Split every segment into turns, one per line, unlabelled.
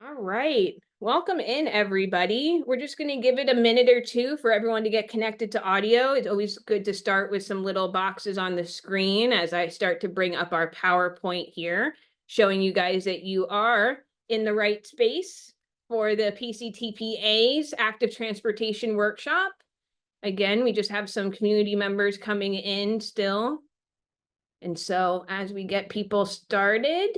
All right. Welcome in, everybody. We're just going to give it a minute or two for everyone to get connected to audio. It's always good to start with some little boxes on the screen as I start to bring up our PowerPoint here, showing you guys that you are in the right space for the PCTPA's Active Transportation Workshop. Again, we just have some community members coming in still. And so as we get people started,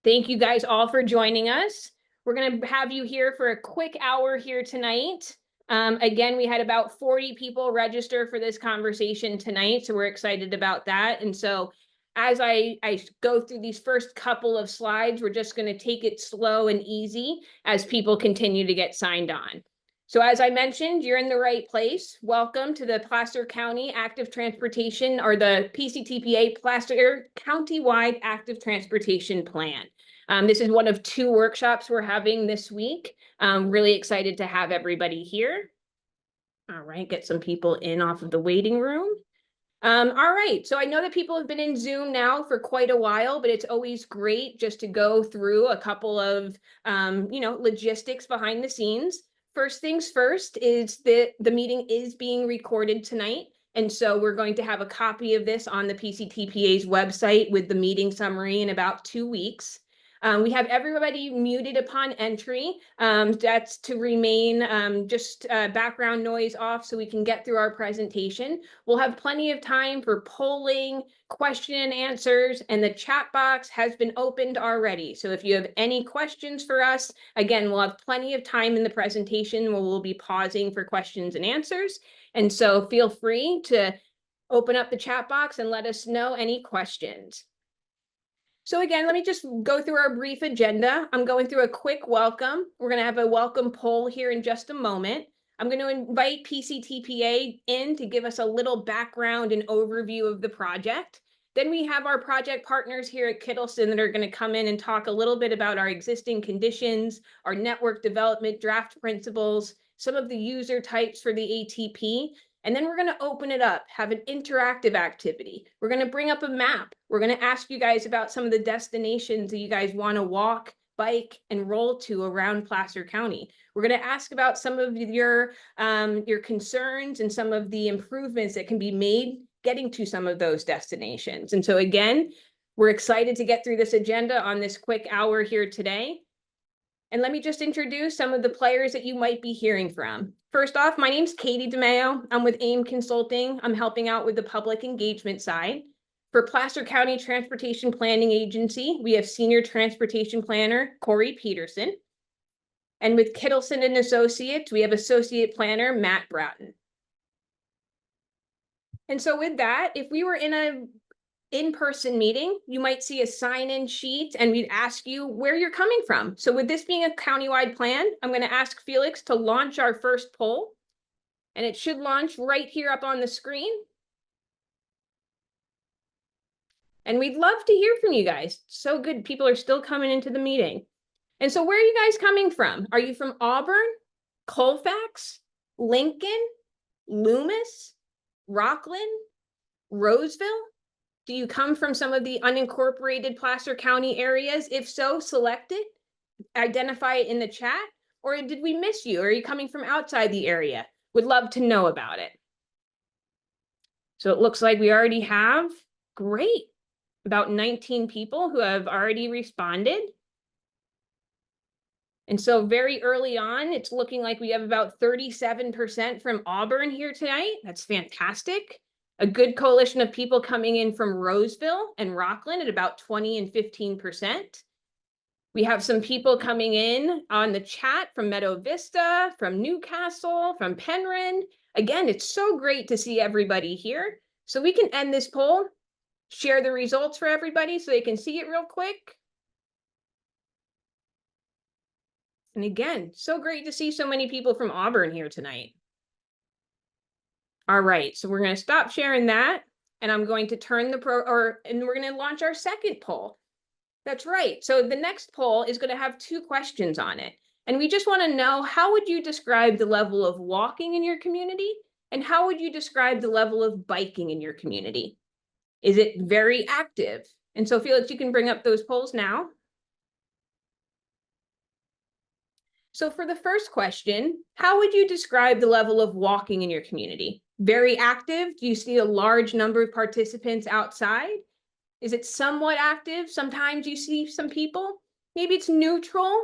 thank you guys all for joining us. We're going to have you here for a quick hour here tonight. Again, we had about 40 people register for this conversation tonight, so we're excited about that. And so as I go through these first couple of slides, we're just going to take it slow and easy as people continue to get signed on. So as I mentioned, you're in the right place. Welcome to the Placer County Active Transportation, or the PCTPA Placer Countywide Active Transportation Plan. This is one of two workshops we're having this week. Really excited to have everybody here. All right, get some people in off of the waiting room. All right, so I know that people have been in Zoom now for quite a while, but it's always great just to go through a couple of logistics behind the scenes. First things first is that the meeting is being recorded tonight. And so we're going to have a copy of this on the PCTPA's website with the meeting summary in about 2 weeks. We have everybody muted upon entry. That's to remain just background noise off so we can get through our presentation. We'll have plenty of time for polling, question and answers, and the chat box has been opened already. So if you have any questions for us, again, we'll have plenty of time in the presentation where we'll be pausing for questions and answers. And so feel free to open up the chat box and let us know any questions. So again, let me just go through our brief agenda. I'm going through a quick welcome. We're going to have a welcome poll here in just a moment. I'm going to invite PCTPA in to give us a little background and overview of the project. Then we have our project partners here at Kittleson that are going to come in and talk a little bit about our existing conditions, our network development draft principles, some of the user types for the ATP. And then we're going to open it up, have an interactive activity. We're going to bring up a map. We're going to ask you guys about some of the destinations that you guys want to walk, bike, and roll to around Placer County. We're going to ask about some of your concerns and some of the improvements that can be made getting to some of those destinations. And so again, we're excited to get through this agenda on this quick hour here today. And let me just introduce some of the players that you might be hearing from. First off, my name's Katie DeMayo. I'm with AIM Consulting. I'm helping out with the public engagement side. For Placer County Transportation Planning Agency, we have Senior Transportation Planner Corey Peterson. And with Kittleson and Associates, we have Associate Planner Matt Broughton. And so with that, if we were in an in-person meeting, you might see a sign-in sheet and we'd ask you where you're coming from. So with this being a countywide plan, I'm going to ask Felix to launch our first poll, and it should launch right here up on the screen. And we'd love to hear from you guys. So good. People are still coming into the meeting. And so where are you guys coming from? Are you from Auburn, Colfax, Lincoln, Loomis, Rockland, Roseville? Do you come from some of the unincorporated Placer County areas? If so, select it, identify it in the chat, or did we miss you? Are you coming from outside the area? Would love to know about it. So it looks like we already have, great, about 19 people who have already responded. And so very early on, it's looking like we have about 37% from Auburn here tonight. That's fantastic. A good coalition of people coming in from Roseville and Rockland at about 20 and 15%. We have some people coming in on the chat from Meadow Vista, from Newcastle, from Penryn. Again, it's so great to see everybody here. So we can end this poll, share the results for everybody so they can see it real quick. And again, so great to see so many people from Auburn here tonight. All right, so we're going to stop sharing that, and I'm going to turn and we're going to launch our second poll. That's right. So the next poll is going to have 2 questions on it. And we just want to know, how would you describe the level of walking in your community? And how would you describe the level of biking in your community? Is it very active? And so Felix, you can bring up those polls now. So for the first question, how would you describe the level of walking in your community? Very active? Do you see a large number of participants outside? Is it somewhat active? Sometimes you see some people. Maybe it's neutral.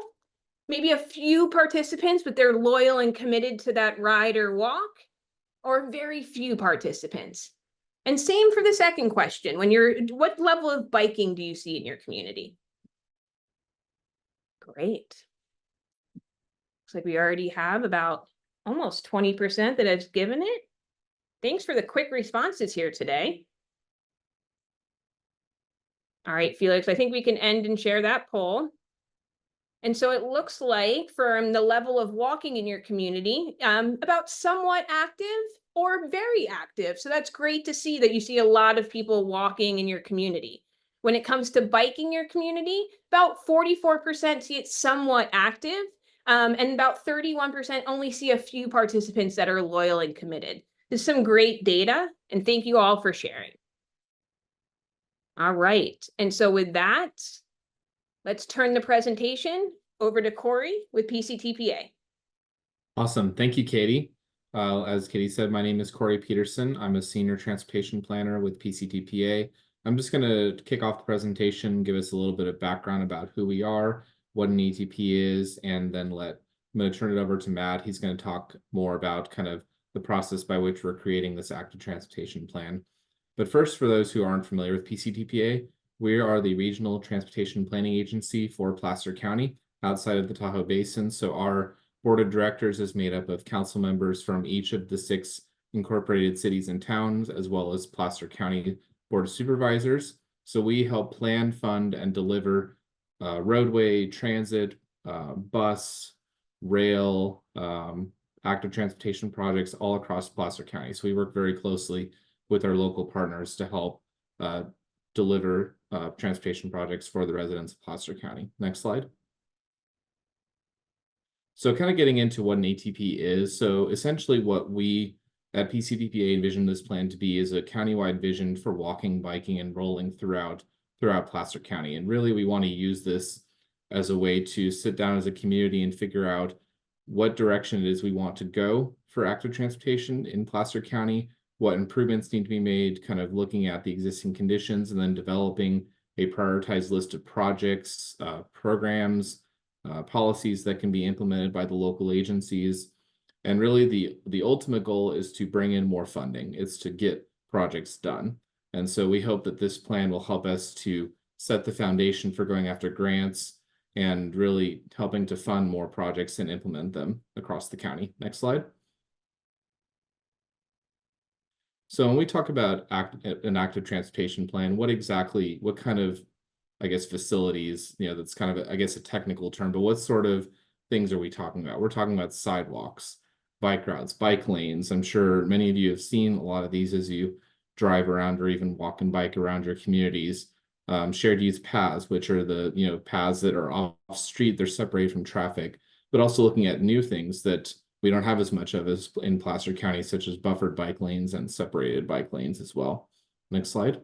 Maybe a few participants, but they're loyal and committed to that ride or walk, or very few participants. And same for the second question. What level of biking do you see in your community? Great. Looks like we already have about almost 20% that has given it. Thanks for the quick responses here today. All right, Felix, I think we can end and share that poll. And so it looks like from the level of walking in your community, about somewhat active or very active. So that's great to see that you see a lot of people walking in your community. When it comes to biking your community, about 44% see it somewhat active, and about 31% only see a few participants that are loyal and committed. This is some great data, and thank you all for sharing. All right, and so with that, let's turn the presentation over to Corey with PCTPA.
Awesome. Thank you, Katie. As Katie said, my name is Corey Peterson. I'm a senior transportation planner with PCTPA. I'm just going to kick off the presentation, give us a little bit of background about who we are, what an ATP is, and then I'm going to turn it over to Matt. He's going to talk more about kind of the process by which we're creating this active transportation plan. But first, for those who aren't familiar with PCTPA, we are the regional transportation planning agency for Placer County outside of the Tahoe Basin. So our board of directors is made up of council members from each of the 6 incorporated cities and towns, as well as Placer County Board of Supervisors. So we help plan, fund, and deliver roadway, transit, bus, rail, active transportation projects all across Placer County. So we work very closely with our local partners to help deliver transportation projects for the residents of Placer County. Next slide. So kind of getting into what an ATP is. So essentially what we at PCTPA envision this plan to be is a countywide vision for walking, biking, and rolling throughout Placer County. And really we want to use this as a way to sit down as a community and figure out what direction it is we want to go for active transportation in Placer County, what improvements need to be made, kind of looking at the existing conditions, and then developing a prioritized list of projects, programs, policies that can be implemented by the local agencies. And really the ultimate goal is to bring in more funding. It's to get projects done. And so we hope that this plan will help us to set the foundation for going after grants and really helping to fund more projects and implement them across the county. Next slide. So when we talk about an active transportation plan, what kind of, I guess, facilities, that's kind of, I guess, a technical term, but what sort of things are we talking about? We're talking about sidewalks, bike routes, bike lanes. I'm sure many of you have seen a lot of these as you drive around or even walk and bike around your communities. Shared use paths, which are the paths that are off street, they're separated from traffic, but also looking at new things that we don't have as much of as in Placer County, such as buffered bike lanes and separated bike lanes as well. Next slide.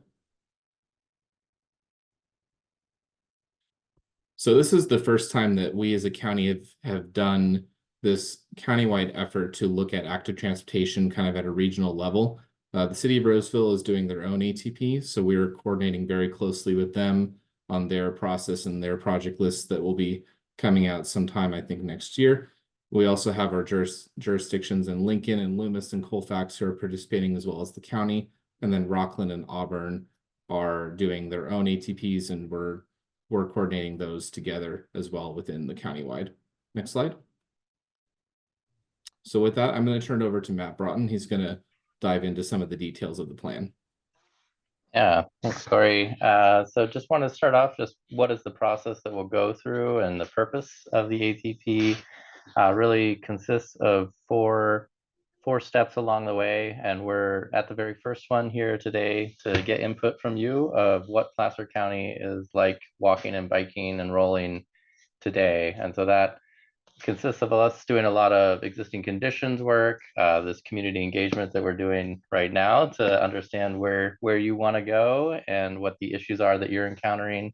So this is the first time that we as a county have done this countywide effort to look at active transportation kind of at a regional level. The city of Roseville is doing their own ATP, so we're coordinating very closely with them on their process and their project lists that will be coming out sometime, I think, next year. We also have our jurisdictions in Lincoln and Loomis and Colfax who are participating, as well as the county, and then Rockland and Auburn are doing their own ATPs, and we're coordinating those together as well within the countywide. Next slide. So with that, I'm going to turn it over to Matt Broughton. He's going to dive into some of the details of the plan.
Yeah, thanks, Corey. So just want to start off, just what is the process that we'll go through, and the purpose of the ATP really consists of four steps along the way. And we're at the very first one here today to get input from you of what Placer County is like walking and biking and rolling today. And so that consists of us doing a lot of existing conditions work, this community engagement that we're doing right now to understand where you want to go and what the issues are that you're encountering,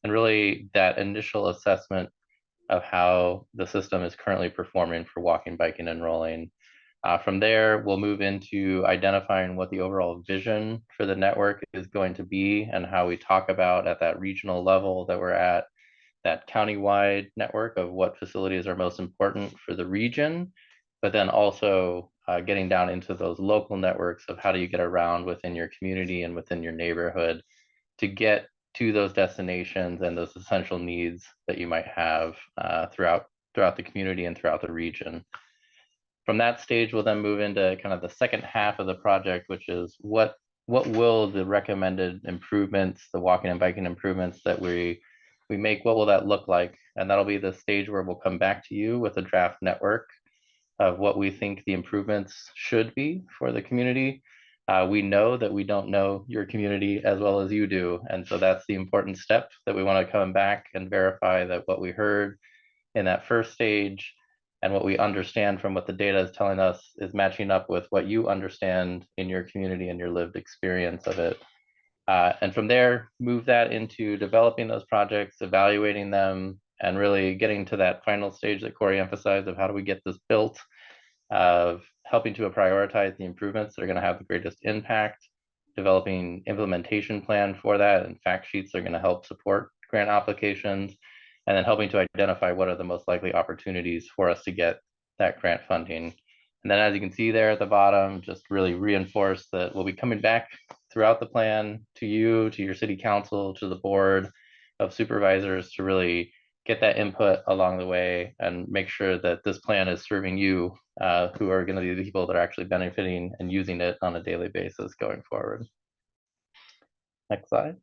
and really that initial assessment of how the system is currently performing for walking, biking, and rolling. From there, we'll move into identifying what the overall vision for the network is going to be and how we talk about at that regional level that we're at, that countywide network of what facilities are most important for the region, but then also getting down into those local networks of how do you get around within your community and within your neighborhood to get to those destinations and those essential needs that you might have throughout the community and throughout the region. From that stage, we'll then move into kind of the second half of the project, which is what will the recommended improvements, the walking and biking improvements that we make, what will that look like? And that'll be the stage where we'll come back to you with a draft network of what we think the improvements should be for the community. We know that we don't know your community as well as you do. And so that's the important step that we want to come back and verify that what we heard in that first stage and what we understand from what the data is telling us is matching up with what you understand in your community and your lived experience of it. And from there, move that into developing those projects, evaluating them, and really getting to that final stage that Corey emphasized of how do we get this built, of helping to prioritize the improvements that are going to have the greatest impact, developing implementation plan for that, and fact sheets that are going to help support grant applications, and then helping to identify what are the most likely opportunities for us to get that grant funding. And then as you can see there at the bottom, just really reinforce that we'll be coming back throughout the plan to you, to your city council, to the board of supervisors to really get that input along the way and make sure that this plan is serving you, who are going to be the people that are actually benefiting and using it on a daily basis going forward. Next slide.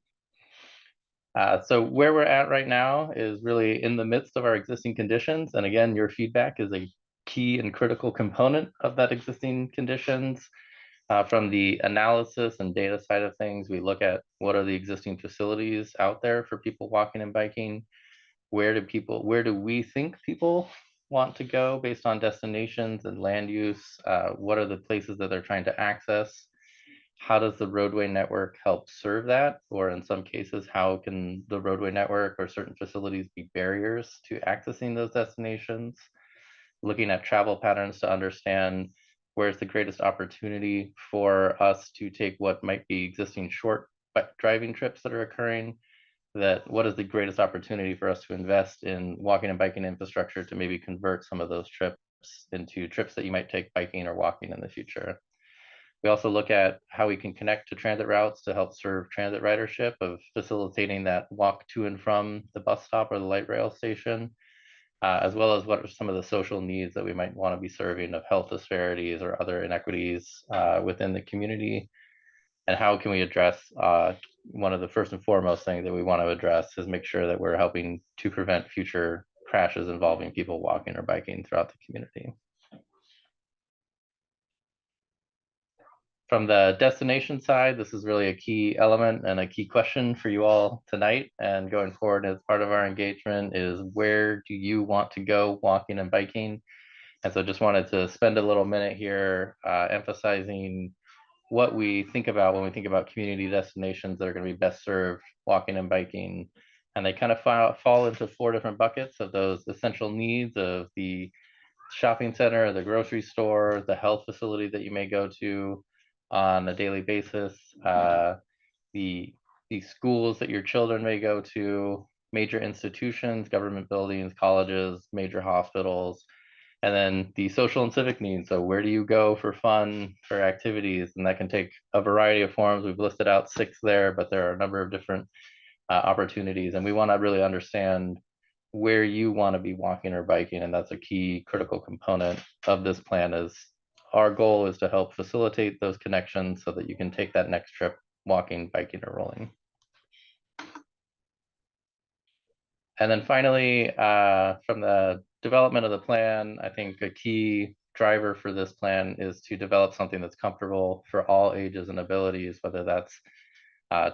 So where we're at right now is really in the midst of our existing conditions. And again, your feedback is a key and critical component of that existing conditions. From the analysis and data side of things, we look at what are the existing facilities out there for people walking and biking. Where do we think people want to go based on destinations and land use? What are the places that they're trying to access? How does the roadway network help serve that? Or in some cases, how can the roadway network or certain facilities be barriers to accessing those destinations? Looking at travel patterns to understand where's the greatest opportunity for us to take what might be existing short driving trips that are occurring, that what is the greatest opportunity for us to invest in walking and biking infrastructure to maybe convert some of those trips into trips that you might take biking or walking in the future. We also look at how we can connect to transit routes to help serve transit ridership of facilitating that walk to and from the bus stop or the light rail station, as well as what are some of the social needs that we might want to be serving of health disparities or other inequities within the community. And how can we address one of the first and foremost things that we want to address is make sure that we're helping to prevent future crashes involving people walking or biking throughout the community. From the destination side, this is really a key element and a key question for you all tonight and going forward as part of our engagement is where do you want to go walking and biking? And so just wanted to spend a little minute here emphasizing what we think about when we think about community destinations that are going to be best served walking and biking. And they kind of fall into 4 different buckets of those essential needs of the shopping center, the grocery store, the health facility that you may go to on a daily basis, the schools that your children may go to, major institutions, government buildings, colleges, major hospitals, and then the social and civic needs. So where do you go for fun, for activities? And that can take a variety of forms. We've listed out 6 there, but there are a number of different opportunities. And we want to really understand where you want to be walking or biking. And that's a key critical component of this plan is our goal is to help facilitate those connections so that you can take that next trip walking, biking, or rolling. And then finally, from the development of the plan, I think a key driver for this plan is to develop something that's comfortable for all ages and abilities, whether that's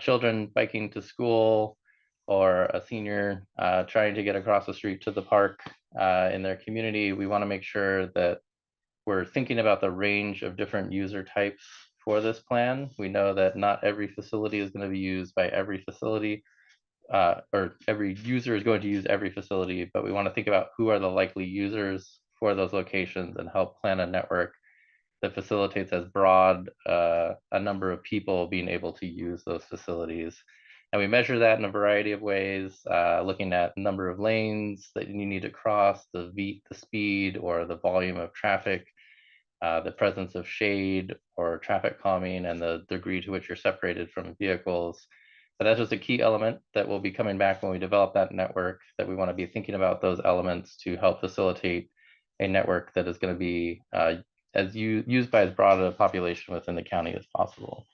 children biking to school or a senior trying to get across the street to the park in their community. We want to make sure that we're thinking about the range of different user types for this plan. We know that not every facility is going to be used by every facility or every user is going to use every facility, but we want to think about who are the likely users for those locations and help plan a network that facilitates as broad a number of people being able to use those facilities. And we measure that in a variety of ways, looking at number of lanes that you need to cross, the speed or the volume of traffic, the presence of shade or traffic calming, and the degree to which you're separated from vehicles. But that's just a key element that will be coming back when we develop that network, that we want to be thinking about those elements to help facilitate a network that is going to be used by as broad a population within the county as possible.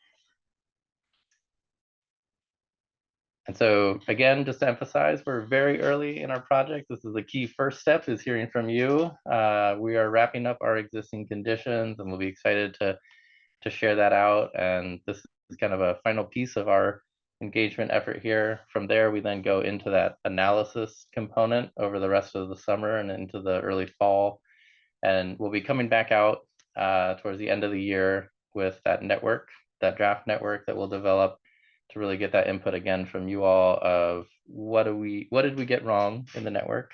And so again, just to emphasize, we're very early in our project. This is the key first step, is hearing from you. We are wrapping up our existing conditions, and we'll be excited to share that out. And this is kind of a final piece of our engagement effort here. From there, we then go into that analysis component over the rest of the summer and into the early fall. And we'll be coming back out towards the end of the year with that network, that draft network that we'll develop, to really get that input again from you all of what did we get wrong in the network.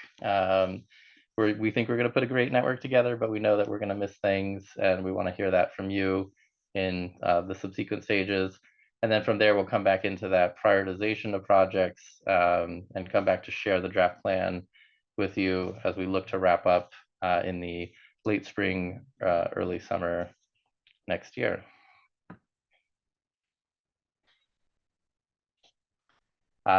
We think we're going to put a great network together, but we know that we're going to miss things, and we want to hear that from you in the subsequent stages. And then from there, we'll come back into that prioritization of projects and come back to share the draft plan with you as we look to wrap up in the late spring, early summer next year.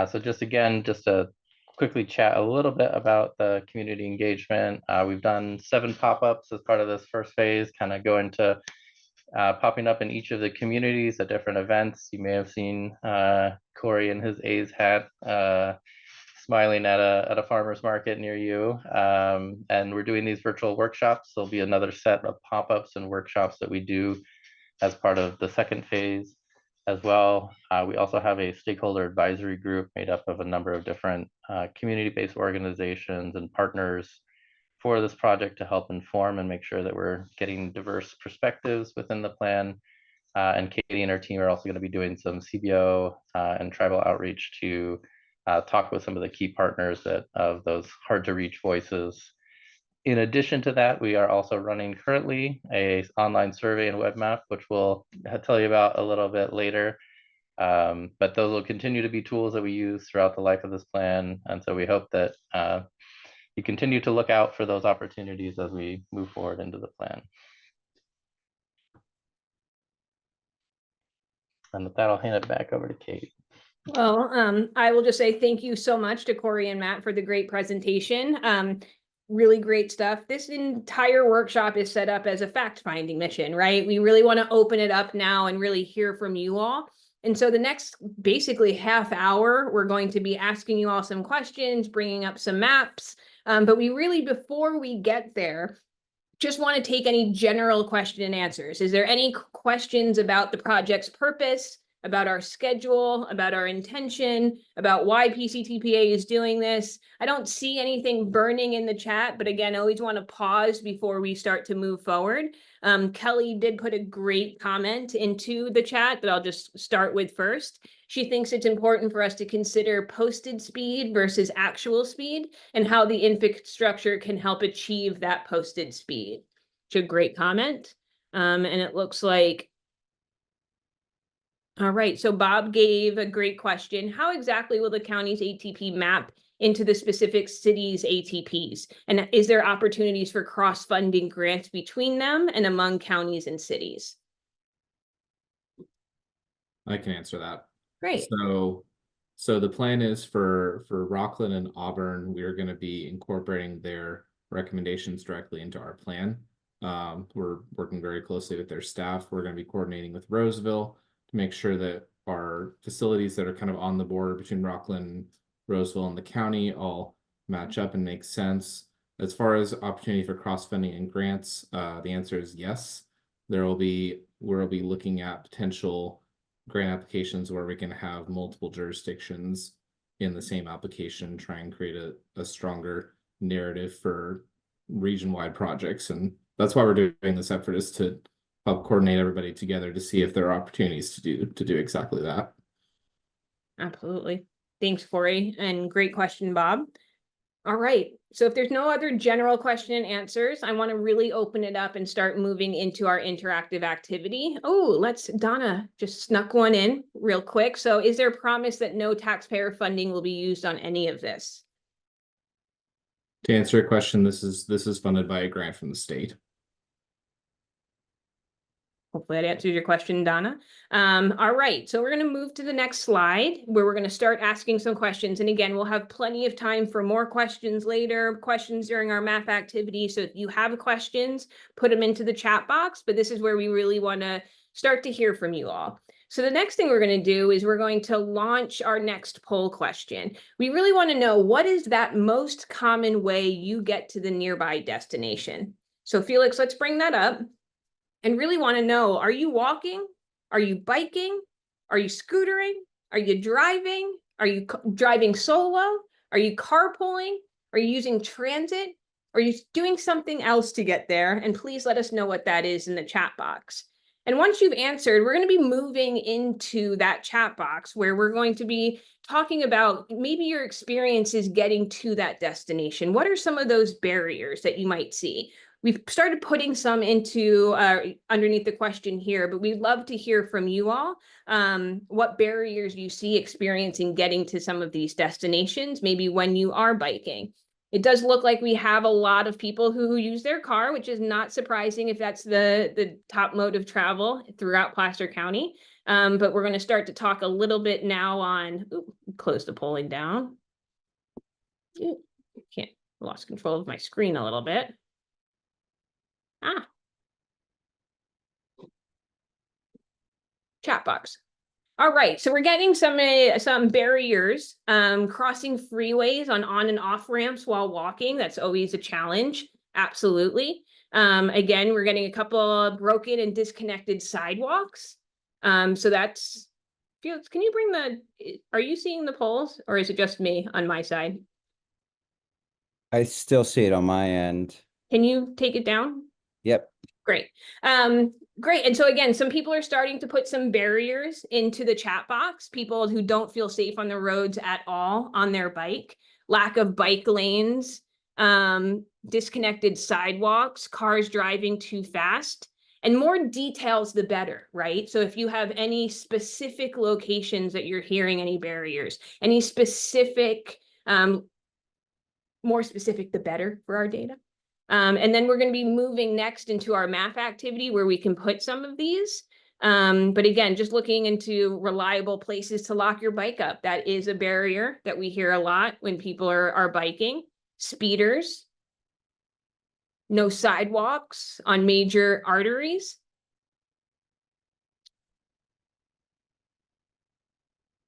So just to quickly chat a little bit about the community engagement. We've done 7 pop-ups as part of this first phase, kind of going to popping up in each of the communities at different events. You may have seen Corey in his A's hat smiling at a farmer's market near you. And we're doing these virtual workshops. There'll be another set of pop-ups and workshops that we do as part of the second phase as well. We also have a stakeholder advisory group made up of a number of different community-based organizations and partners for this project to help inform and make sure that we're getting diverse perspectives within the plan. And Katie and her team are also going to be doing some CBO and tribal outreach to talk with some of the key partners of those hard to reach voices. In addition to that, we are also running currently an online survey and web map, which we'll tell you about a little bit later. But those will continue to be tools that we use throughout the life of this plan. And so we hope that you continue to look out for those opportunities as we move forward into the plan. And with that, I'll hand it back over to Kate.
Well, I will just say thank you so much to Corey and Matt for the great presentation. Really great stuff. This entire workshop is set up as a fact-finding mission, right? We really want to open it up now and really hear from you all. And so the next basically half hour, we're going to be asking you all some questions, bringing up some maps. But we really, before we get there, just want to take any general question and answers. Is there any questions about the project's purpose, about our schedule, about our intention, about why PCTPA is doing this? I don't see anything burning in the chat, but again, I always want to pause before we start to move forward. Kelly did put a great comment into the chat that I'll just start with first. She thinks it's important for us to consider posted speed versus actual speed and how the infrastructure can help achieve that posted speed. It's a great comment. And it looks like, all right, so Bob gave a great question. How exactly will the county's ATP map into the specific city's ATPs? And is there opportunities for cross-funding grants between them and among counties and cities?
I can answer that.
Great.
So the plan is for Rockland and Auburn, we're going to be incorporating their recommendations directly into our plan. We're working very closely with their staff. We're going to be coordinating with Roseville to make sure that our facilities that are kind of on the border between Rockland, Roseville, and the county all match up and make sense. As far as opportunity for cross-funding and grants, the answer is yes. We'll be looking at potential grant applications where we can have multiple jurisdictions in the same application, try and create a stronger narrative for region-wide projects. And that's why we're doing this effort, is to help coordinate everybody together to see if there are opportunities to do exactly that.
Absolutely. Thanks, Corey, and great question, Bob. All right, so if there's no other general question and answers, I want to really open it up and start moving into our interactive activity. Oh, Donna just snuck one in real quick. So is there a promise that no taxpayer funding will be used on any of this?
To answer your question, this is funded by a grant from the state.
Hopefully that answers your question, Donna. All right, so we're going to move to the next slide where we're going to start asking some questions. And again, we'll have plenty of time for more questions later, questions during our math activity. So if you have questions, put them into the chat box. But this is where we really want to start to hear from you all. So the next thing we're going to do is we're going to launch our next poll question. We really want to know, what is that most common way you get to the nearby destination? So Felix, let's bring that up. And really want to know, are you walking? Are you biking? Are you scootering? Are you driving? Are you driving solo? Are you carpooling? Are you using transit? Are you doing something else to get there? And please let us know what that is in the chat box. And once you've answered, we're going to be moving into that chat box where we're going to be talking about maybe your experiences getting to that destination. What are some of those barriers that you might see? We've started putting some into underneath the question here, but we'd love to hear from you all what barriers you see experiencing getting to some of these destinations, maybe when you are biking. It does look like we have a lot of people who use their car, which is not surprising if that's the top mode of travel throughout Placer County. But we're going to start to talk a little bit now on, close the polling down. Lost control of my screen a little bit. Chat box. All right, so we're getting some barriers, crossing freeways on and off ramps while walking. That's always a challenge. Absolutely. Again, we're getting a couple of broken and disconnected sidewalks. So that's, Felix, can you bring are you seeing the polls or is it just me on my side?
I still see it on my end.
Can you take it down?
Yep.
Great. Great. And so again, some people are starting to put some barriers into the chat box, people who don't feel safe on the roads at all on their bike, lack of bike lanes, disconnected sidewalks, cars driving too fast, and more details, the better, right? So if you have any specific locations that you're hearing any barriers, any specific, more specific, the better for our data. And then we're going to be moving next into our math activity where we can put some of these. But again, just looking into reliable places to lock your bike up. That is a barrier that we hear a lot when people are biking. Speeders. No sidewalks on major arteries.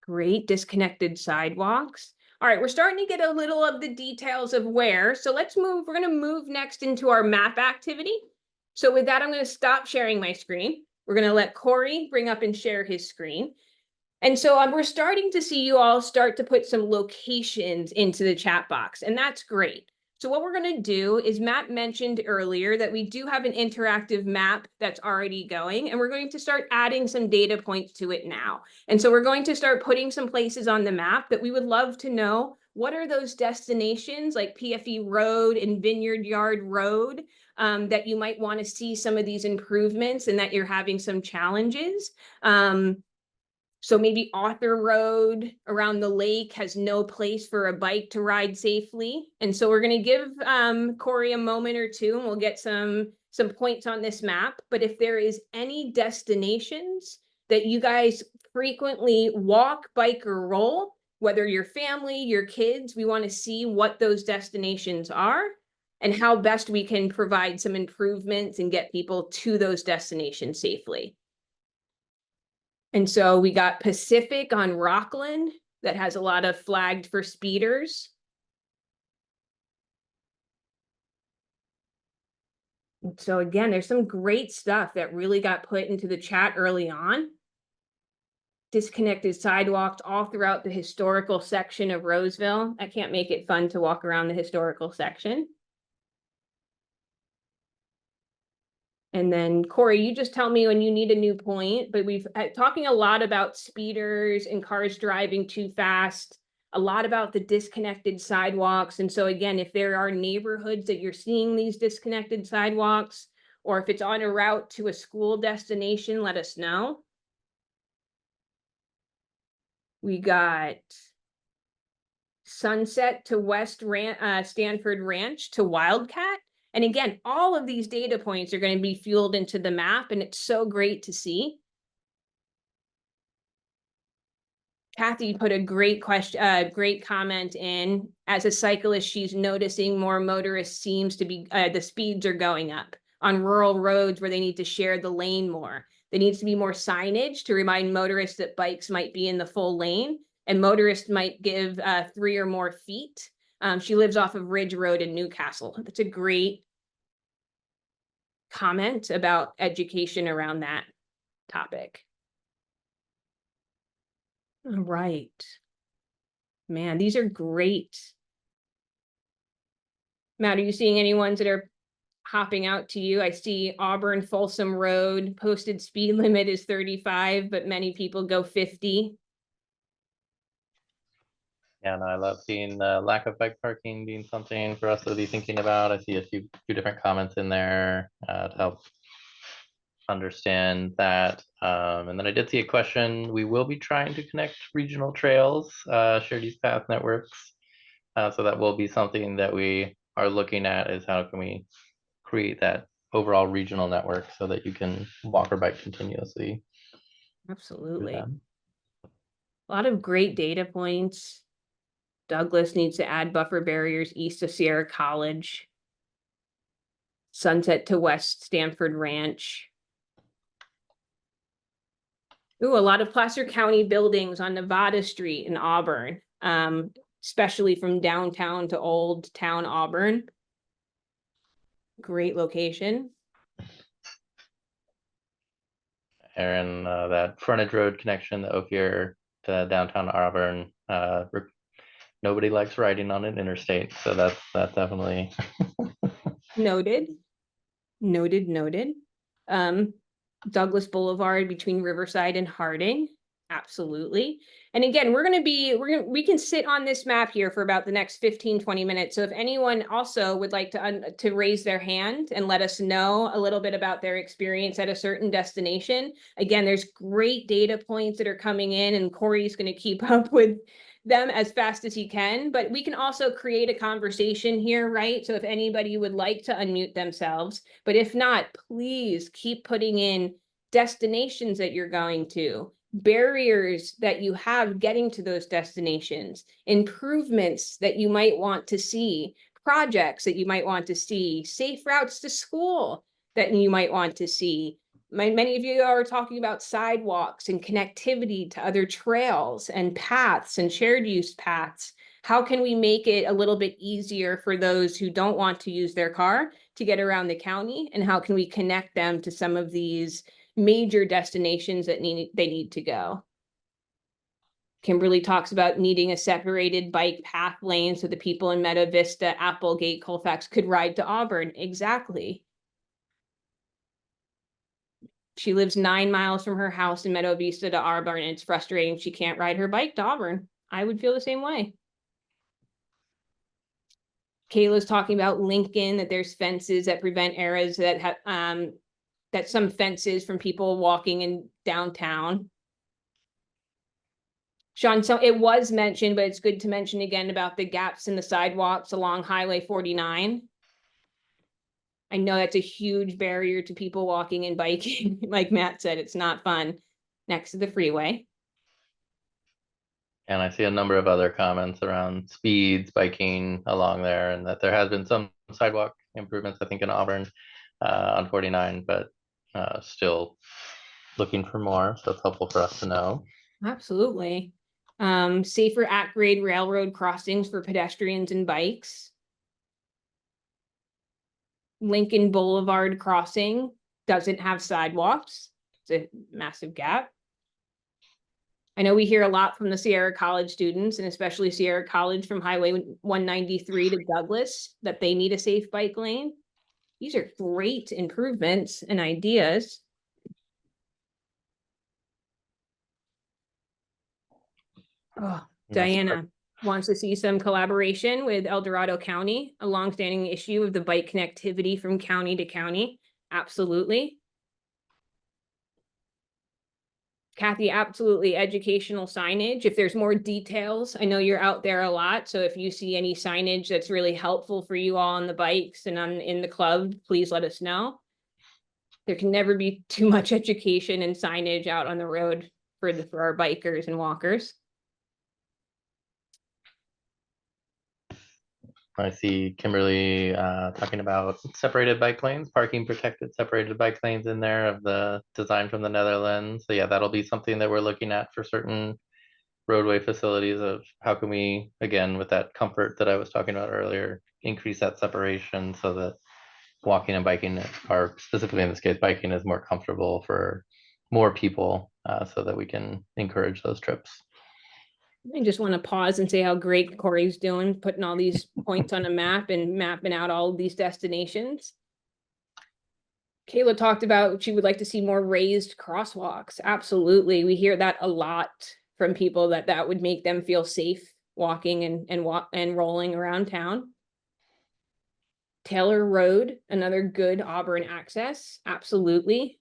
Great, disconnected sidewalks. All right, we're starting to get a little of the details of where. So let's move. We're going to move next into our map activity. So with that, I'm going to stop sharing my screen. We're going to let Corey bring up and share his screen. And so we're starting to see you all start to put some locations into the chat box, and that's great. So what we're going to do is, Matt mentioned earlier that we do have an interactive map that's already going, and we're going to start adding some data points to it now. And so we're going to start putting some places on the map that we would love to know. What are those destinations like PFE Road and Vineyard Yard Road that you might want to see some of these improvements and that you're having some challenges? So maybe Author Road around the lake has no place for a bike to ride safely. And so we're going to give Corey a moment or two and we'll get some points on this map. But if there is any destinations that you guys frequently walk, bike, or roll, whether your family, your kids, we want to see what those destinations are and how best we can provide some improvements and get people to those destinations safely. And so we got Pacific on Rockland that has a lot of flagged for speeders. And so again, there's some great stuff that really got put into the chat early on. Disconnected sidewalks all throughout the historical section of Roseville. I can't make it fun to walk around the historical section. And then Corey, you just tell me when you need a new point, but we've talking a lot about speeders and cars driving too fast. a lot about the disconnected sidewalks. And so again, if there are neighborhoods that you're seeing these disconnected sidewalks, or if it's on a route to a school destination, let us know. We got Sunset to Stanford Ranch to Wildcat. And again, all of these data points are going to be fueled into the map, and it's so great to see. Kathy put a great question, great comment in. As a cyclist, she's noticing more motorists seems to be, the speeds are going up on rural roads where they need to share the lane more. There needs to be more signage to remind motorists that bikes might be in the full lane, and motorists might give 3 or more feet. She lives off of Ridge Road in Newcastle. That's a great comment about education around that topic. All right. Man, these are great. Matt, are you seeing any ones that are hopping out to you? I see Auburn Folsom Road, posted speed limit is 35, but many people go 50.
Yeah, no, I love seeing the lack of bike parking being something for us to be thinking about. I see a few different comments in there to help understand that. And then I did see a question. We will be trying to connect regional trails, shared use path networks. So that will be something that we are looking at, is how can we create that overall regional network so that you can walk or bike continuously.
Absolutely. A lot of great data points. Douglas needs to add buffer barriers east of Sierra College. Sunset to West Stanford Ranch. Ooh, a lot of Placer County buildings on Nevada Street in Auburn, especially from downtown to Old Town Auburn. Great location.
Aaron, that frontage road connection, the Ophir to downtown Auburn, nobody likes riding on an interstate, so that's definitely
Noted. Douglas Boulevard between Riverside and Harding. Absolutely. And again, we can sit on this map here for about the next 15-20 minutes. So if anyone also would like to raise their hand and let us know a little bit about their experience at a certain destination. Again, there's great data points that are coming in, and Corey's going to keep up with them as fast as he can, but we can also create a conversation here, right? So if anybody would like to unmute themselves, but if not, please keep putting in destinations that you're going to, barriers that you have getting to those destinations, improvements that you might want to see, projects that you might want to see, safe routes to school that you might want to see. Many of you are talking about sidewalks and connectivity to other trails and paths and shared use paths. How can we make it a little bit easier for those who don't want to use their car to get around the county? And how can we connect them to some of these major destinations that they need to go? Kimberly talks about needing a separated bike path lane so the people in Meadow Vista, Applegate, Colfax could ride to Auburn. Exactly. She lives 9 miles from her house in Meadow Vista to Auburn, and it's frustrating she can't ride her bike to Auburn. I would feel the same way. Kayla's talking about Lincoln, that there's fences that prevent areas that have that some fences from people walking in downtown. Sean, so it was mentioned, but it's good to mention again about the gaps in the sidewalks along Highway 49. I know that's a huge barrier to people walking and biking. Like Matt said, it's not fun next to the freeway.
And I see a number of other comments around speeds, biking along there, and that there has been some sidewalk improvements, I think, in Auburn on 49, but still looking for more. So it's helpful for us to know.
Absolutely. Safer at-grade railroad crossings for pedestrians and bikes. Lincoln Boulevard crossing doesn't have sidewalks. It's a massive gap. I know we hear a lot from the Sierra College students, and especially Sierra College from Highway 193 to Douglas, that they need a safe bike lane. These are great improvements and ideas. Oh, Diana. wants to see some collaboration with El Dorado County, a longstanding issue of the bike connectivity from county to county. Absolutely. Kathy, absolutely. Educational signage. If there's more details, I know you're out there a lot. So if you see any signage that's really helpful for you all on the bikes and in the club, please let us know. There can never be too much education and signage out on the road for our bikers and walkers.
I see Kimberly talking about separated bike lanes, parking protected separated bike lanes in there of the design from the Netherlands. So yeah, that'll be something that we're looking at for certain roadway facilities of how can we, again, with that comfort that I was talking about earlier, increase that separation so that walking and biking, or specifically in this case, biking is more comfortable for more people so that we can encourage those trips.
I just want to pause and say how great Corey's doing, putting all these points on a map and mapping out all of these destinations. Kayla talked about she would like to see more raised crosswalks. Absolutely. We hear that a lot from people that would make them feel safe walking and rolling around town. Taylor Road, another good Auburn access. Absolutely.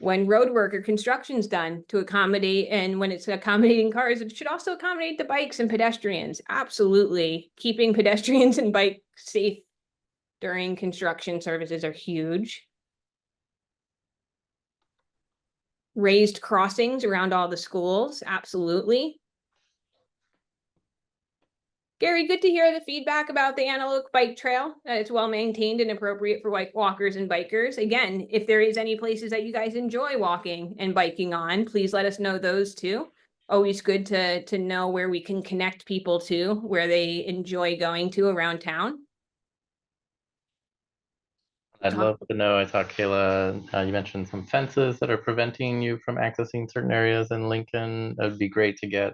When road work or construction's done to accommodate, and when it's accommodating cars, it should also accommodate the bikes and pedestrians. Absolutely. Keeping pedestrians and bikes safe during construction services are huge. Raised crossings around all the schools. Absolutely. Gary, good to hear the feedback about the Antelope Bike Trail. It's well maintained and appropriate for walkers and bikers. Again, if there is any places that you guys enjoy walking and biking on, please let us know those too. Always good to know where we can connect people to, where they enjoy going to around town.
I'd love to know, I saw Kayla, you mentioned some fences that are preventing you from accessing certain areas in Lincoln. It would be great to get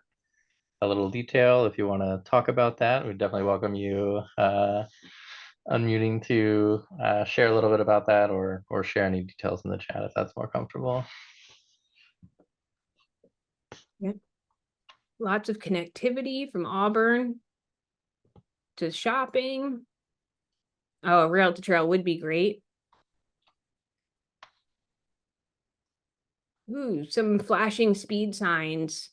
a little detail. If you want to talk about that, we'd definitely welcome you unmuting to share a little bit about that or share any details in the chat if that's more comfortable.
Yeah. Lots of connectivity from Auburn to shopping. Oh, a rail to trail would be great. Ooh, some flashing speed signs.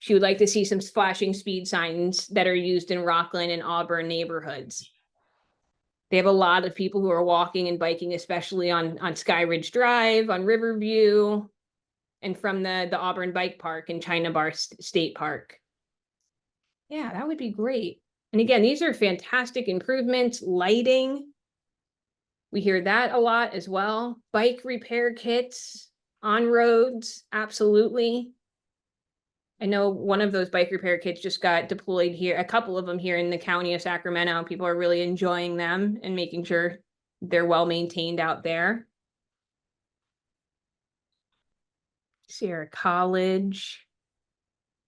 She would like to see some flashing speed signs that are used in Rockland and Auburn neighborhoods. They have a lot of people who are walking and biking, especially on Sky Ridge Drive, on Riverview, and from the Auburn Bike Park and China Bar State Park. Yeah, that would be great. And again, these are fantastic improvements. Lighting, we hear that a lot as well. Bike repair kits on roads, absolutely. I know one of those bike repair kits just got deployed here, a couple of them here in the county of Sacramento. People are really enjoying them and making sure they're well maintained out there. Sierra College.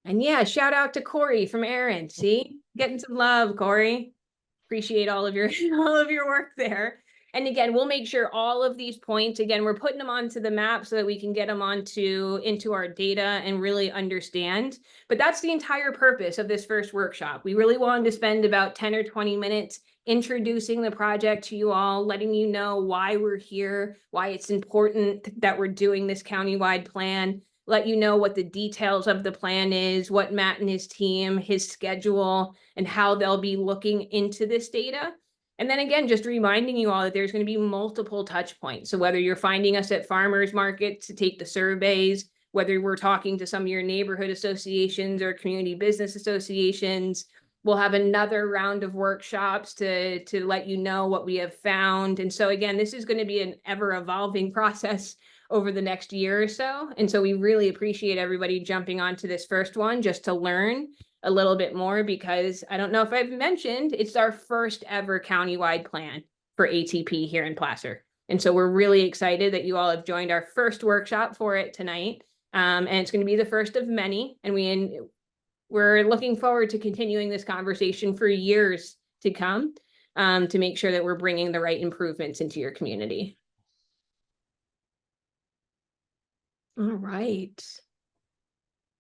And yeah, shout out to Corey from Aaron. See, getting some love, Corey. Appreciate all of your work there. And again, we'll make sure all of these points, again, we're putting them onto the map so that we can get them into our data and really understand. But that's the entire purpose of this first workshop. We really wanted to spend about 10 or 20 minutes introducing the project to you all, letting you know why we're here, why it's important that we're doing this countywide plan, let you know what the details of the plan is, what Matt and his team, his schedule, and how they'll be looking into this data. And then again, just reminding you all that there's going to be multiple touch points. So whether you're finding us at farmers markets to take the surveys, whether we're talking to some of your neighborhood associations or community business associations, we'll have another round of workshops to let you know what we have found. And so again, this is going to be an ever evolving process over the next year or so. And so we really appreciate everybody jumping onto this first one just to learn a little bit more, because I don't know if I've mentioned, it's our first ever countywide plan for ATP here in Placer. And so we're really excited that you all have joined our first workshop for it tonight. And it's going to be the first of many. And we're looking forward to continuing this conversation for years to come to make sure that we're bringing the right improvements into your community. All right.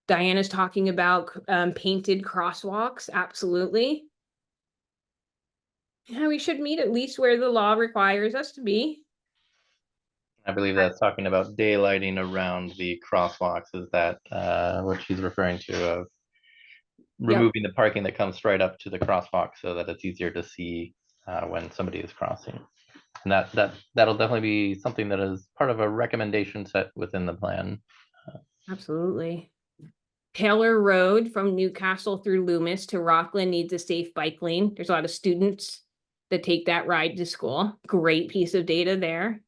Diana's talking about painted crosswalks. Absolutely. Yeah, we should meet at least where the law requires us to be.
I believe that's talking about daylighting around the crosswalks. Is that what she's referring to, of removing the parking that comes right up to the crosswalk so that it's easier to see when somebody is crossing? And that'll definitely be something that is part of a recommendation set within the plan.
Absolutely. Taylor Road from Newcastle through Loomis to Rockland needs a safe bike lane. There's a lot of students that take that ride to school. Great piece of data there.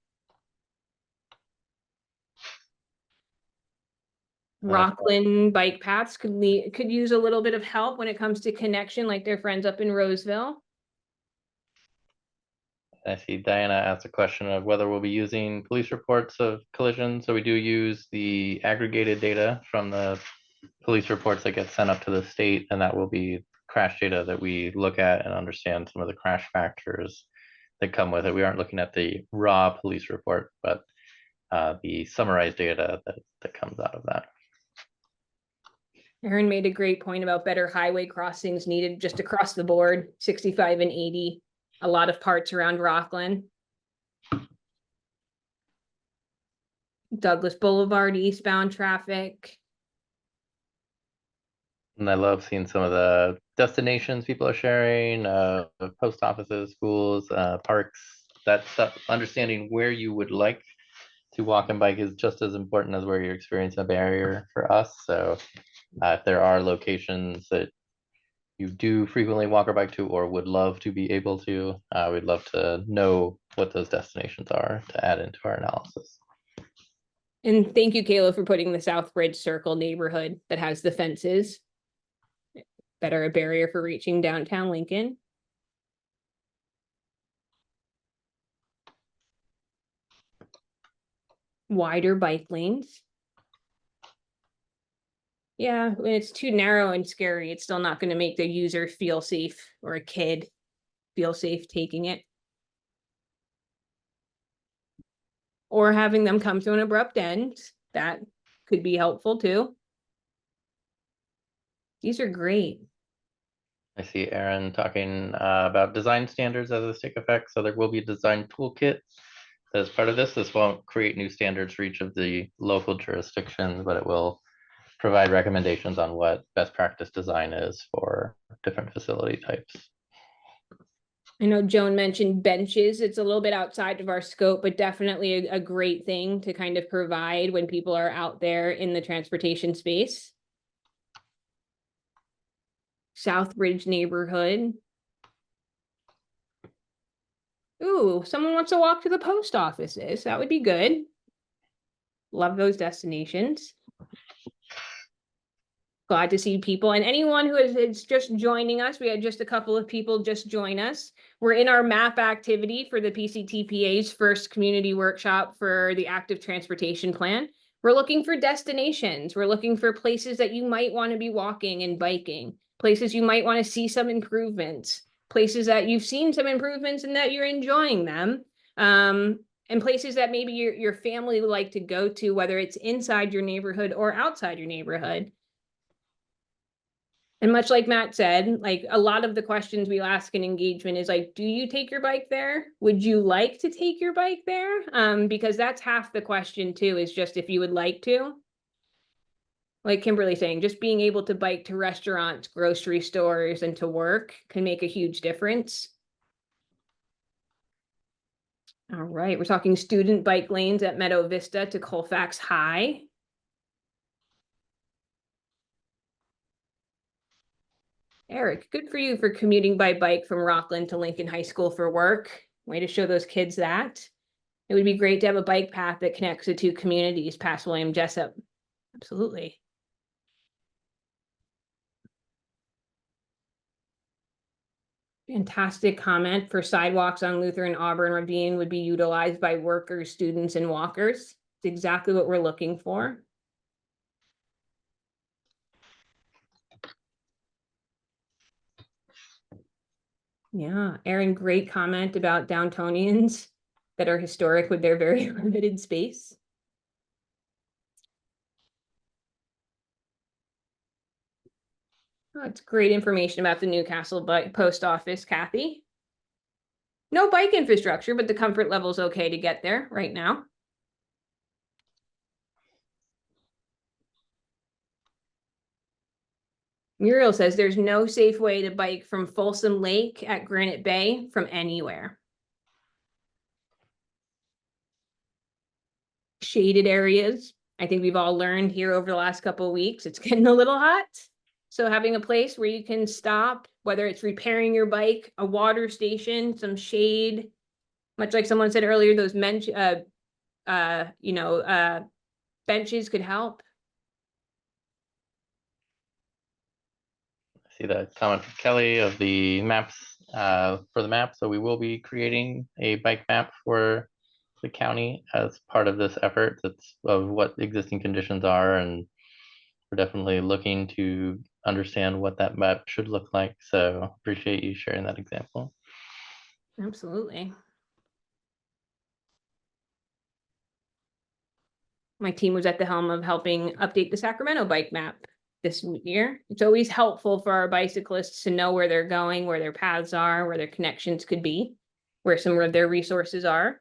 Rockland bike paths could use a little bit of help when it comes to connection, like their friends up in Roseville.
I see Diana asked a question of whether we'll be using police reports of collisions. So we do use the aggregated data from the police reports that get sent up to the state, and that will be crash data that we look at and understand some of the crash factors that come with it. We aren't looking at the raw police report, but the summarized data that comes out of that.
Aaron made a great point about better highway crossings needed just across the board, 65 and 80, a lot of parts around Rockland. Douglas Boulevard, eastbound traffic.
And I love seeing some of the destinations people are sharing, post offices, schools, parks, that stuff. Understanding where you would like to walk and bike is just as important as where you're experiencing a barrier for us. So if there are locations that you do frequently walk or bike to or would love to be able to, we'd love to know what those destinations are to add into our analysis.
And thank you, Kayla, for putting the Southbridge Circle neighborhood that has the fences that are a barrier for reaching downtown Lincoln. Wider bike lanes. Yeah, when it's too narrow and scary, it's still not going to make the user feel safe, or a kid feel safe taking it. Or having them come to an abrupt end, that could be helpful too. These are great.
I see Aaron talking about design standards as a stick effect. So there will be a design toolkit as part of this. This won't create new standards for each of the local jurisdictions, but it will provide recommendations on what best practice design is for different facility types.
I know Joan mentioned benches. It's a little bit outside of our scope, but definitely a great thing to kind of provide when people are out there in the transportation space. Southbridge neighborhood. Ooh, someone wants to walk to the post offices. That would be good. Love those destinations. Glad to see people, and anyone who is just joining us. We had just a couple of people just join us. We're in our map activity for the PCTPA's first community workshop for the active transportation plan. We're looking for destinations. We're looking for places that you might want to be walking and biking, places you might want to see some improvements, places that you've seen some improvements and that you're enjoying them. And places that maybe your family would like to go to, whether it's inside your neighborhood or outside your neighborhood. And much like Matt said, like a lot of the questions we ask in engagement is like, do you take your bike there? Would you like to take your bike there? Because that's half the question too, is just if you would like to. Like Kimberly saying, just being able to bike to restaurants, grocery stores, and to work can make a huge difference. All right, we're talking student bike lanes at Meadow Vista to Colfax High. Eric, good for you for commuting by bike from Rockland to Lincoln High School for work. Way to show those kids that. It would be great to have a bike path that connects the two communities past William Jessup. Absolutely. Fantastic comment for sidewalks on Luther and Auburn Ravine would be utilized by workers, students, and walkers. It's exactly what we're looking for. Yeah, Aaron, great comment about Downtonians that are historic with their very limited space. That's great information about the Newcastle post office, Kathy. No bike infrastructure, but the comfort level is okay to get there right now. Muriel says there's no safe way to bike from Folsom Lake at Granite Bay from anywhere. Shaded areas. I think we've all learned here over the last couple of weeks, it's getting a little hot. So having a place where you can stop, whether it's repairing your bike, a water station, some shade, much like someone said earlier, those benches could help.
See that comment from Kelly of the maps for the map. So we will be creating a bike map for the county as part of this effort. That's of what existing conditions are, and we're definitely looking to understand what that map should look like. So appreciate you sharing that example.
Absolutely. My team was at the helm of helping update the Sacramento bike map this year. It's always helpful for our bicyclists to know where they're going, where their paths are, where their connections could be, where some of their resources are.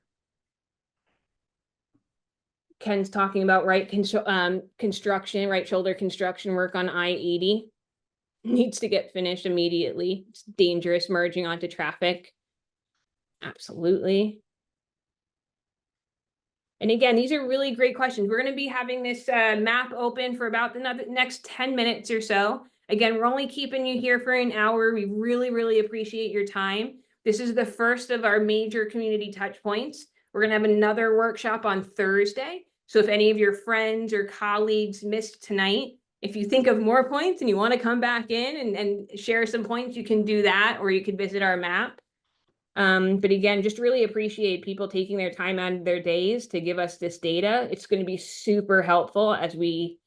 Ken's talking about construction, right shoulder construction work on I-80 needs to get finished immediately. It's dangerous merging onto traffic. Absolutely. And again, these are really great questions. We're going to be having this map open for about the next 10 minutes or so. Again, we're only keeping you here for an hour. We really, really appreciate your time. This is the first of our major community touch points. We're going to have another workshop on Thursday. So if any of your friends or colleagues missed tonight, if you think of more points and you want to come back in and share some points, you can do that, or you could visit our map. But again, just really appreciate people taking their time out of their days to give us this data. It's going to be super helpful as we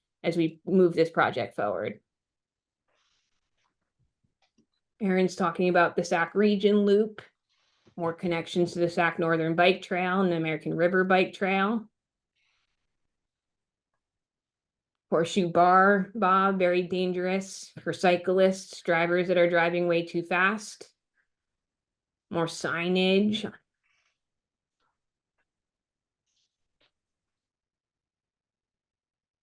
move this project forward. Erin's talking about the Sac Region Loop, more connections to the Sac Northern Bike Trail and the American River Bike Trail. Horseshoe Bar, Bob, very dangerous for cyclists, drivers that are driving way too fast. More signage.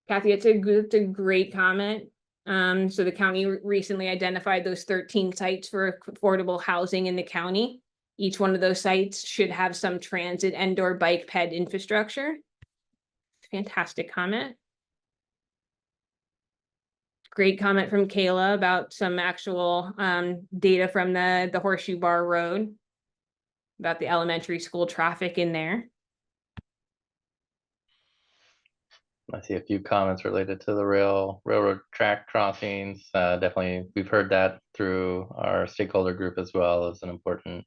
Kathy, it's a great comment. So the county recently identified those 13 sites for affordable housing in the county. Each one of those sites should have some transit and/or bike ped infrastructure. Fantastic comment. Great comment from Kayla about some actual data from the Horseshoe Bar Road about the elementary school traffic in there.
I see a few comments related to the railroad track crossings. Definitely, we've heard that through our stakeholder group as well as an important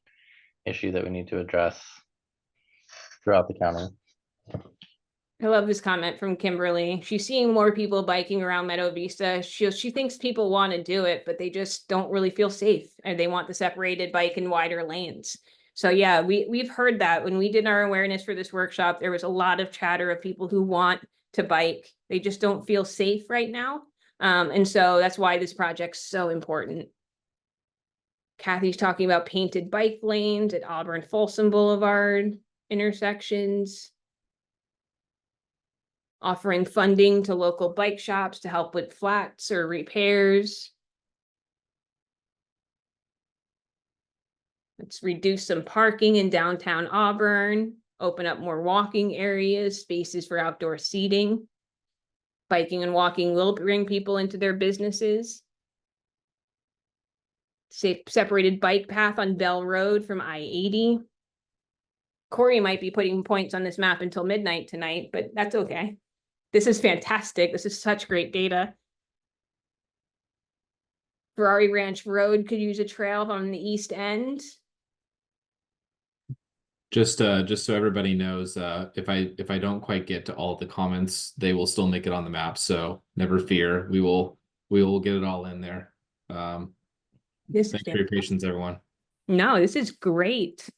issue that we need to address throughout the county.
I love this comment from Kimberly. She's seeing more people biking around Meadow Vista. She thinks people want to do it, but they just don't really feel safe, and they want the separated bike and wider lanes. So yeah, we've heard that when we did our awareness for this workshop, there was a lot of chatter of people who want to bike. They just don't feel safe right now. And so that's why this project's so important. Kathy's talking about painted bike lanes at Auburn Folsom Boulevard intersections. Offering funding to local bike shops to help with flats or repairs. Let's reduce some parking in downtown Auburn, open up more walking areas, spaces for outdoor seating. Biking and walking will bring people into their businesses. Separated bike path on Bell Road from I-80. Corey might be putting points on this map until midnight tonight, but that's okay. This is fantastic. This is such great data. Ferrari Ranch Road could use a trail on the east end.
Just so everybody knows, if I don't quite get to all the comments, they will still make it on the map. So never fear. We will get it all in there. Thanks for your patience, everyone.
No, this is great.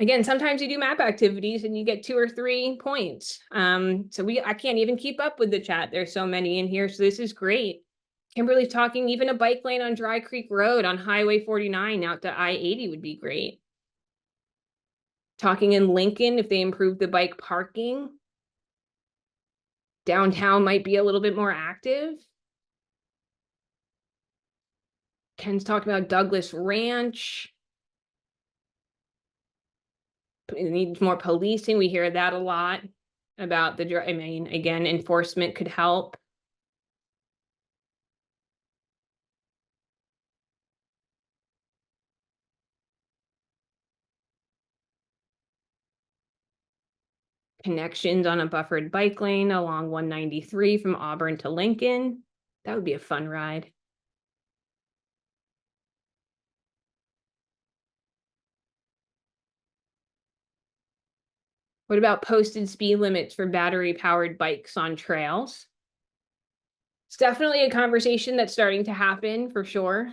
Again, sometimes you do map activities and you get 2 or 3 points. So I can't even keep up with the chat. There's so many in here. So this is great. Kimberly's talking even a bike lane on Dry Creek Road on Highway 49 out to I-80 would be great. Talking in Lincoln, if they improve the bike parking. Downtown might be a little bit more active. Ken's talking about Douglas Ranch. It needs more policing. We hear that a lot about I mean, again, enforcement could help. Connections on a buffered bike lane along 193 from Auburn to Lincoln. That would be a fun ride. What about posted speed limits for battery-powered bikes on trails? It's definitely a conversation that's starting to happen for sure.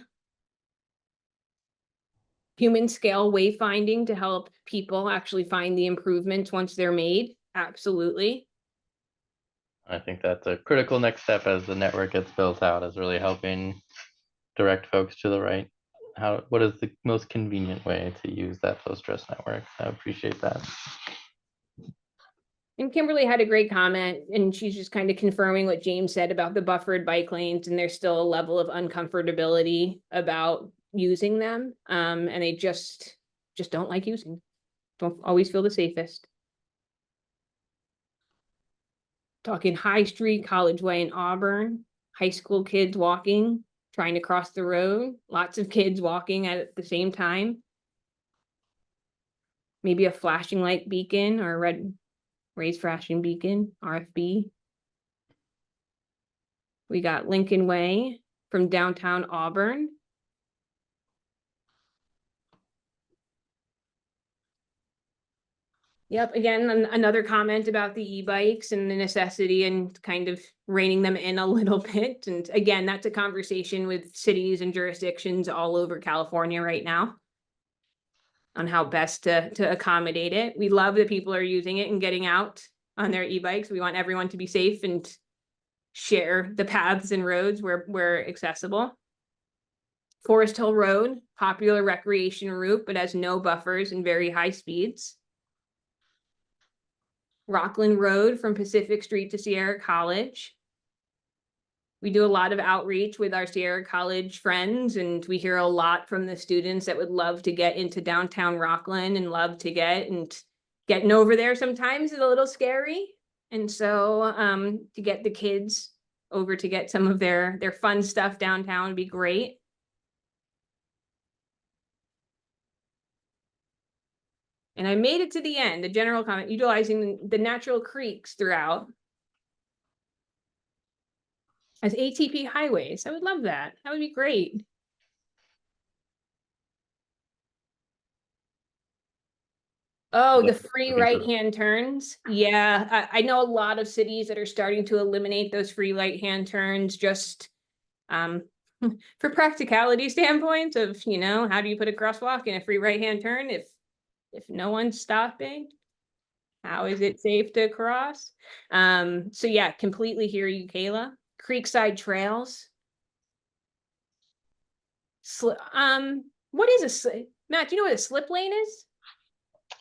Human scale wayfinding to help people actually find the improvements once they're made. Absolutely.
I think that's a critical next step as the network gets built out, is really helping direct folks to the right. What is the most convenient way to use that post-stress network? I appreciate that.
And Kimberly had a great comment, and she's just kind of confirming what James said about the buffered bike lanes, and there's still a level of uncomfortability about using them. And they just don't like using, don't always feel the safest. Talking High Street, College Way in Auburn, high school kids walking, trying to cross the road, lots of kids walking at the same time. Maybe a flashing light beacon or a raised flashing beacon, RFB. We got Lincoln Way from downtown Auburn. Yep, again, another comment about the e-bikes and the necessity and kind of reining them in a little bit. And again, that's a conversation with cities and jurisdictions all over California right now on how best to accommodate it. We love that people are using it and getting out on their e-bikes. We want everyone to be safe and share the paths and roads where accessible. Forest Hill Road, popular recreation route, but has no buffers and very high speeds. Rockland Road from Pacific Street to Sierra College. We do a lot of outreach with our Sierra College friends, and we hear a lot from the students that would love to get into downtown Rockland and love to getting over there sometimes is a little scary. And so to get the kids over to get some of their fun stuff downtown would be great. And I made it to the end, the general comment, utilizing the natural creeks throughout as ATP highways. I would love that. That would be great. Oh, the free right-hand turns. Yeah, I know a lot of cities that are starting to eliminate those free right-hand turns just for practicality standpoints of, you know, how do you put a crosswalk in a free right-hand turn if no one's stopping? How is it safe to cross? So yeah, completely hear you, Kayla. Creekside trails. What is Matt, do you know what a slip lane is?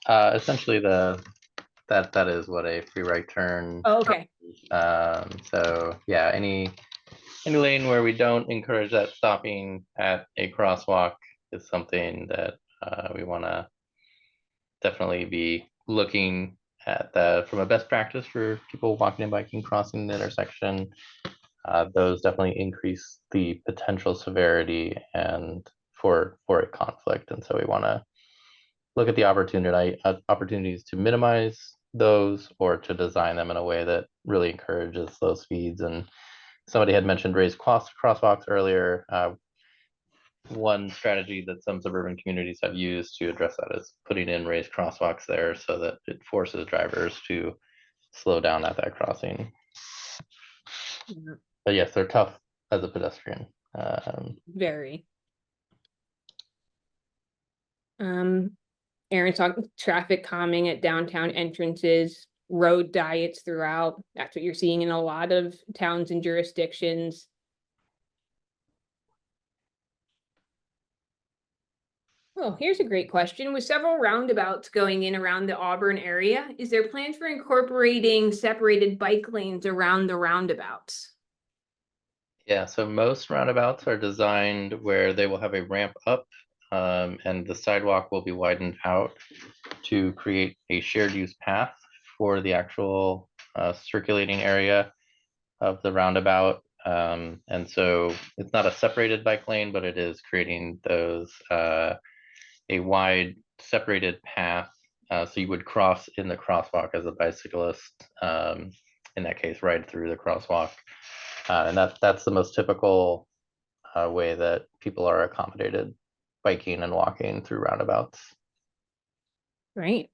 Essentially that is what a free right turn.
Oh, okay.
So yeah, any lane where we don't encourage that stopping at a crosswalk is something that we want to definitely be looking at that from a best practice for people walking and biking crossing the intersection. Those definitely increase the potential severity and for a conflict, and so we want to look at the opportunities to minimize those or to design them in a way that really encourages those speeds. And somebody had mentioned raised crosswalks earlier. One strategy that some suburban communities have used to address that is putting in raised crosswalks there so that it forces drivers to slow down at that crossing.
Yeah.
But yes, they're tough as a pedestrian.
Very. Aaron's talking traffic calming at downtown entrances, road diets throughout. That's what you're seeing in a lot of towns and jurisdictions. Oh, here's a great question. With several roundabouts going in around the Auburn area, is there plans for incorporating separated bike lanes around the roundabouts?
Yeah, so most roundabouts are designed where they will have a ramp up, and the sidewalk will be widened out to create a shared use path for the actual circulating area of the roundabout. And so it's not a separated bike lane, but it is creating those a wide separated path. So you would cross in the crosswalk as a bicyclist, in that case, right through the crosswalk. And that's the most typical way that people are accommodated biking and walking through roundabouts.
Right.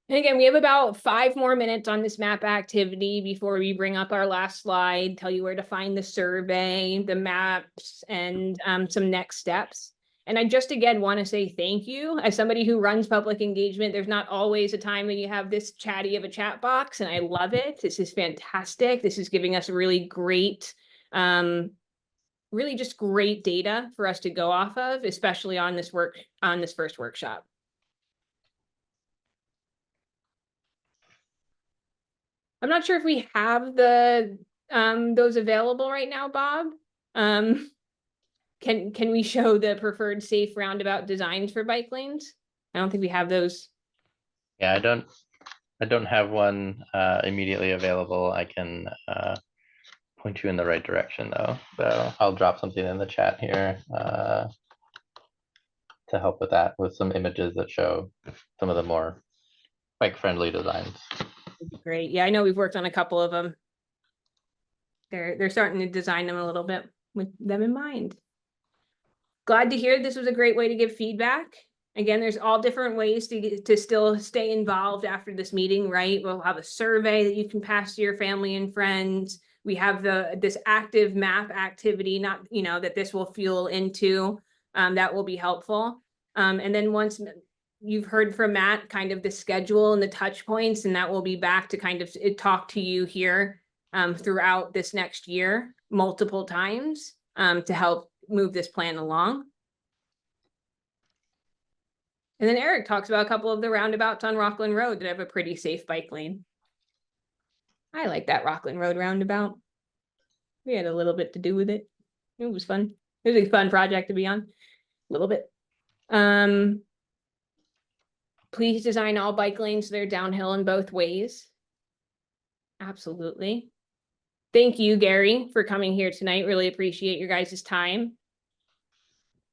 And again, we have about 5 more minutes on this map activity before we bring up our last slide, tell you where to find the survey, the maps, and some next steps. And I just again want to say thank you. As somebody who runs public engagement, there's not always a time when you have this chatty of a chat box, and I love it. This is fantastic. This is giving us really great, really just great data for us to go off of, especially on this first workshop. I'm not sure if we have the those available right now, Bob. Can we show the preferred safe roundabout designs for bike lanes? I don't think we have those.
Yeah, I don't have one immediately available. I can point you in the right direction though. So I'll drop something in the chat here to help with that, with some images that show some of the more bike-friendly designs.
Great. Yeah, I know we've worked on a couple of them. They're starting to design them a little bit with them in mind. Glad to hear this was a great way to give feedback. Again, there's all different ways to still stay involved after this meeting, right? We'll have a survey that you can pass to your family and friends. We have this active map activity, not, that this will fuel into, that will be helpful. And then once you've heard from Matt, kind of the schedule and the touch points, and that will be back to kind of talk to you here throughout this next year, multiple times to help move this plan along. And then Eric talks about a couple of the roundabouts on Rockland Road that have a pretty safe bike lane. I like that Rockland Road roundabout. We had a little bit to do with it. It was fun. It was a fun project to be on. A little bit. Please design all bike lanes so they're downhill in both ways. Absolutely. Thank you, Gary, for coming here tonight. Really appreciate your guys' time.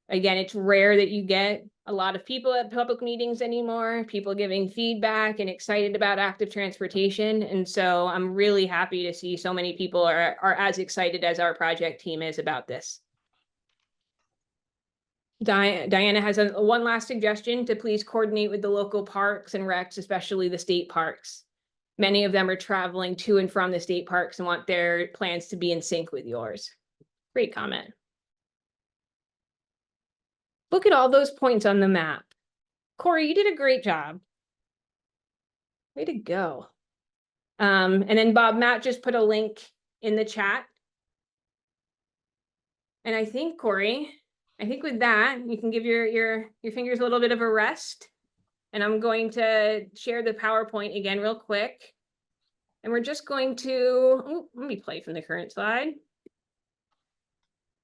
Again, it's rare that you get a lot of people at public meetings anymore, people giving feedback and excited about active transportation. And so I'm really happy to see so many people are as excited as our project team is about this. Diana has one last suggestion to please coordinate with the local parks and recs, especially the state parks. Many of them are traveling to and from the state parks and want their plans to be in sync with yours. Great comment. Look at all those points on the map. Corey, you did a great job. Way to go. And then Matt just put a link in the chat. And I think, Corey, with that, you can give your fingers a little bit of a rest. And I'm going to share the PowerPoint again real quick. And we're just going to, let me play from the current slide.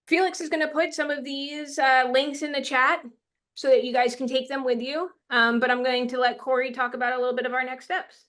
Felix is going to put some of these links in the chat so that you guys can take them with you. But I'm going to let Corey talk about a little bit of our next steps.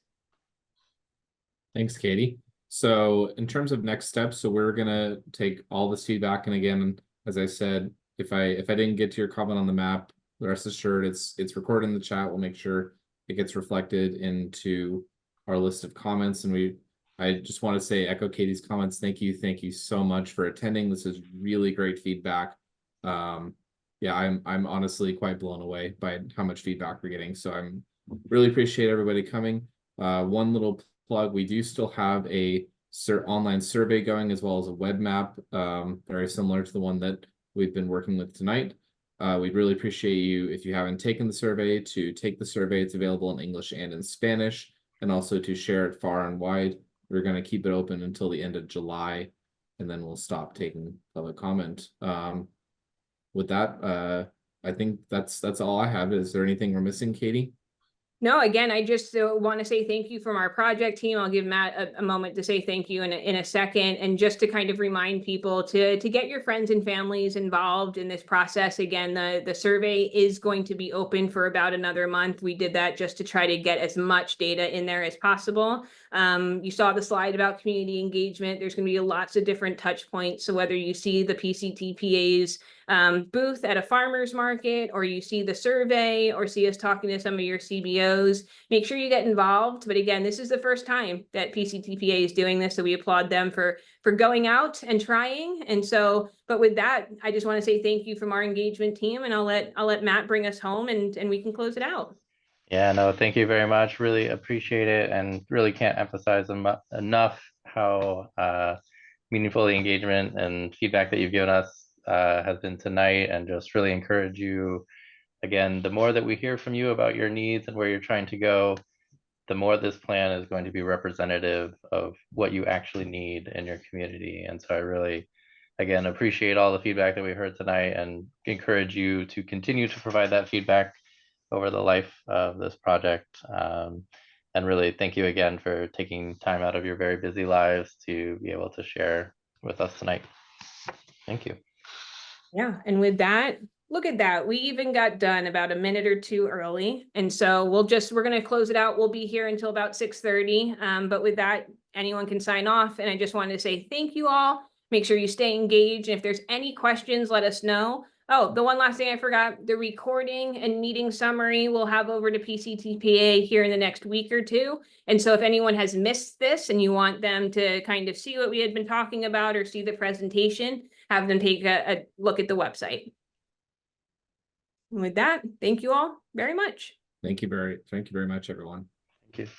Thanks, Katie. So in terms of next steps, so we're going to take all this feedback. And again, as I said, if I didn't get to your comment on the map, rest assured it's recorded in the chat. We'll make sure it gets reflected into our list of comments. And I just want to say, echo Katie's comments. Thank you so much for attending. This is really great feedback. Yeah, I'm honestly quite blown away by how much feedback we're getting. So I'm really appreciate everybody coming. One little plug: we do still have a online survey going, as well as a web map, very similar to the one that we've been working with tonight. We'd really appreciate you, if you haven't taken the survey, to take the survey. It's available in English and in Spanish, and also to share it far and wide. We're going to keep it open until the end of July, and then we'll stop taking public comment. With that, I think that's all I have. Is there anything we're missing, Katie?
No, again, I just want to say thank you from our project team. I'll give Matt a moment to say thank you in a second, and just to kind of remind people to get your friends and families involved in this process. Again, the survey is going to be open for about another month. We did that just to try to get as much data in there as possible. You saw the slide about community engagement. There's going to be lots of different touch points. So whether you see the PCTPA's booth at a farmer's market, or you see the survey, or see us talking to some of your CBOs, make sure you get involved. But again, this is the first time that PCTPA is doing this, so we applaud them for going out and trying. And so, but with that, I just want to say thank you from our engagement team, and I'll let Matt bring us home, and we can close it out.
Yeah, no, thank you very much. Really appreciate it, and really can't emphasize enough how meaningful the engagement and feedback that you've given us has been tonight, and just really encourage you, again, the more that we hear from you about your needs and where you're trying to go, the more this plan is going to be representative of what you actually need in your community. And so I really, again, appreciate all the feedback that we heard tonight, and encourage you to continue to provide that feedback over the life of this project. And really thank you again for taking time out of your very busy lives to be able to share with us tonight. Thank you.
Yeah, and with that, look at that. We even got done about a minute or two early. And so we're going to close it out. We'll be here until about 6:30. But with that, anyone can sign off. And I just wanted to say thank you all. Make sure you stay engaged. And if there's any questions, let us know. Oh, the one last thing I forgot, the recording and meeting summary we'll have over to PCTPA here in the next week or two. And so if anyone has missed this and you want them to kind of see what we had been talking about or see the presentation, have them take a look at the website. And with that, thank you all very much.
Thank you very much, everyone.
Thank you.